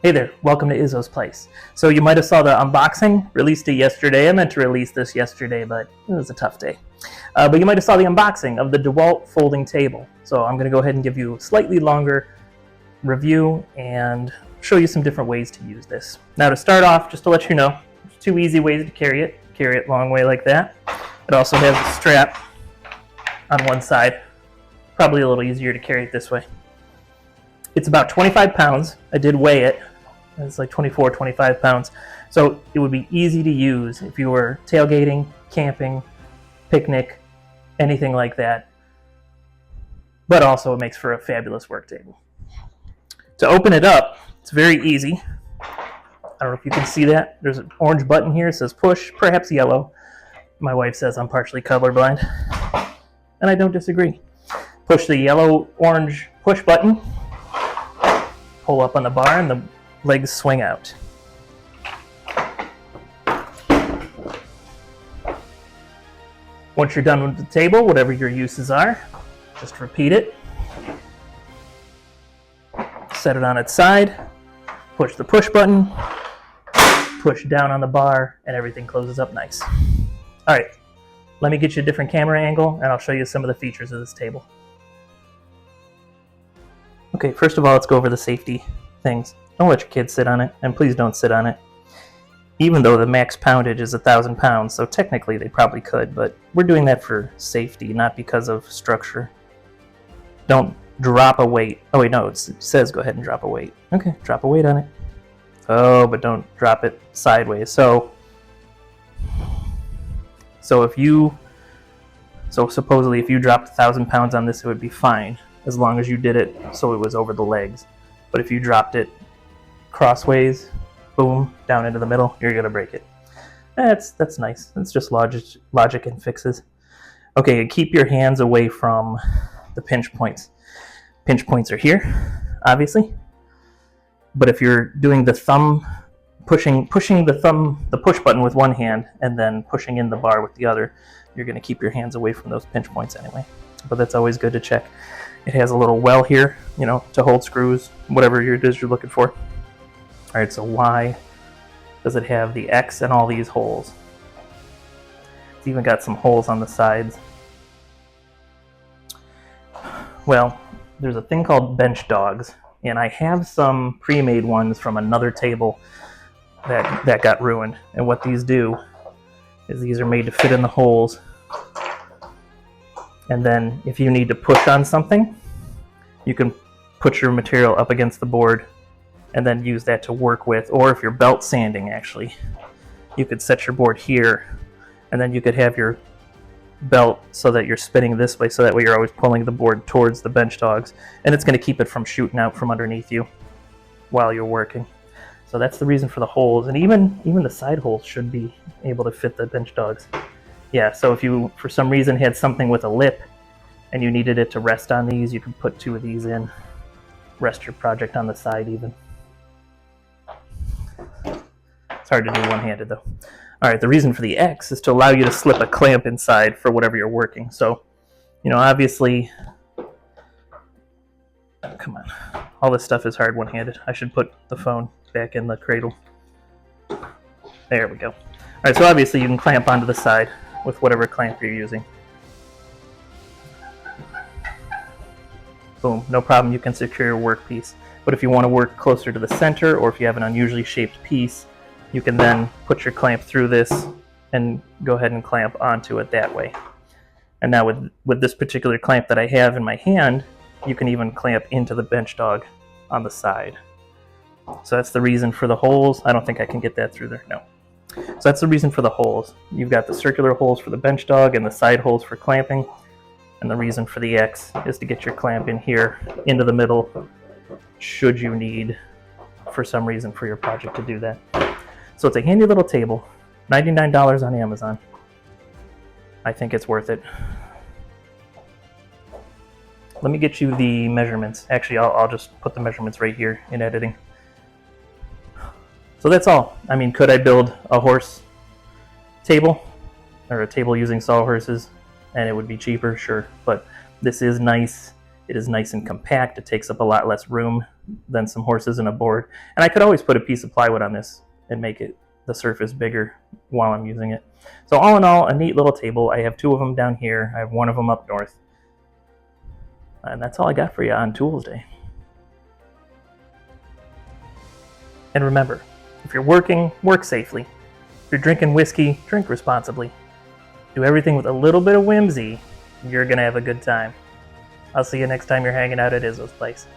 Hey there, welcome to Izzo's Place. So you might have saw the unboxing, released it yesterday. I meant to release this yesterday, but it was a tough day. But you might have saw the unboxing of the DeWalt folding table. So I'm going to go ahead and give you a slightly longer review and show you some different ways to use this. Now to start off, just to let you know, there's two easy ways to carry it. Carry it long way like that. It also has a strap on one side. Probably a little easier to carry it this way. It's about 25 pounds. I did weigh it. It's like 24, 25 pounds. So it would be easy to use if you were tailgating, camping, picnic, anything like that. But also it makes for a fabulous work table. To open it up, it's very easy. I don't know if you can see that. There's an orange button here. It says push, perhaps yellow. My wife says I'm partially colorblind. And I don't disagree. Push the yellow-orange push button. Pull up on the bar and the legs swing out. Once you're done with the table, whatever your uses are, just repeat it. Set it on its side, push the push button, push down on the bar, and everything closes up nice. All right, let me get you a different camera angle, and I'll show you some of the features of this table. Okay, first of all, let's go over the safety things. Don't let your kids sit on it, and please don't sit on it. Even though the max poundage is 1,000 pounds, so technically they probably could, but we're doing that for safety, not because of structure. Don't drop a weight. Oh wait, no, it says go ahead and drop a weight. Okay, drop a weight on it. Oh, but don't drop it sideways. So supposedly if you dropped 1,000 pounds on this, it would be fine, as long as you did it so it was over the legs. But if you dropped it crossways, boom, down into the middle, you're gonna break it. That's nice. It's just logic and fixes. Okay, keep your hands away from the pinch points. Pinch points are here, obviously. But if you're doing the thumb, pushing the push button with one hand and then pushing in the bar with the other, you're gonna keep your hands away from those pinch points anyway. But that's always good to check. It has a little well here, to hold screws, whatever it is you're looking for. All right, so why does it have the X and all these holes? It's even got some holes on the sides. Well, there's a thing called bench dogs, and I have some pre-made ones from another table that got ruined. And what these do is these are made to fit in the holes. And then if you need to push on something, you can put your material up against the board and then use that to work with. Or if you're belt sanding, actually, you could set your board here, and then you could have your belt so that you're spinning this way, so that way you're always pulling the board towards the bench dogs, and it's going to keep it from shooting out from underneath you while you're working. So that's the reason for the holes, and even the side holes should be able to fit the bench dogs. Yeah, so if you, for some reason, had something with a lip and you needed it to rest on these, you could put two of these in, rest your project on the side even. It's hard to do one-handed though. All right, the reason for the X is to allow you to slip a clamp inside for whatever you're working. So, obviously, come on, all this stuff is hard one-handed. I should put the phone back in the cradle. There we go. All right, so obviously you can clamp onto the side with whatever clamp you're using. Boom, no problem, you can secure your workpiece. But if you want to work closer to the center, or if you have an unusually shaped piece, you can then put your clamp through this and go ahead and clamp onto it that way. And now with this particular clamp that I have in my hand, you can even clamp into the bench dog on the side. So that's the reason for the holes. I don't think I can get that through there, no. So that's the reason for the holes. You've got the circular holes for the bench dog and the side holes for clamping. And the reason for the X is to get your clamp in here into the middle, should you need, for some reason, for your project to do that. So it's a handy little table, $99 on Amazon. I think it's worth it. Let me get you the measurements. Actually, I'll just put the measurements right here in editing. So that's all. I mean, could I build a horse table, or a table using sawhorses, and it would be cheaper? Sure, but this is nice It is nice and compact. It takes up a lot less room than some horses and a board. And I could always put a piece of plywood on this and make it the surface bigger while I'm using it. So all in all, a neat little table. I have 2 of them down here. I have 1 of them up north. And that's all I got for you on Toolsday. And remember, if you're working, work safely. If you're drinking whiskey, drink responsibly. Do everything with a little bit of whimsy. You're going to have a good time. I'll see you next time you're hanging out at Izzo's place.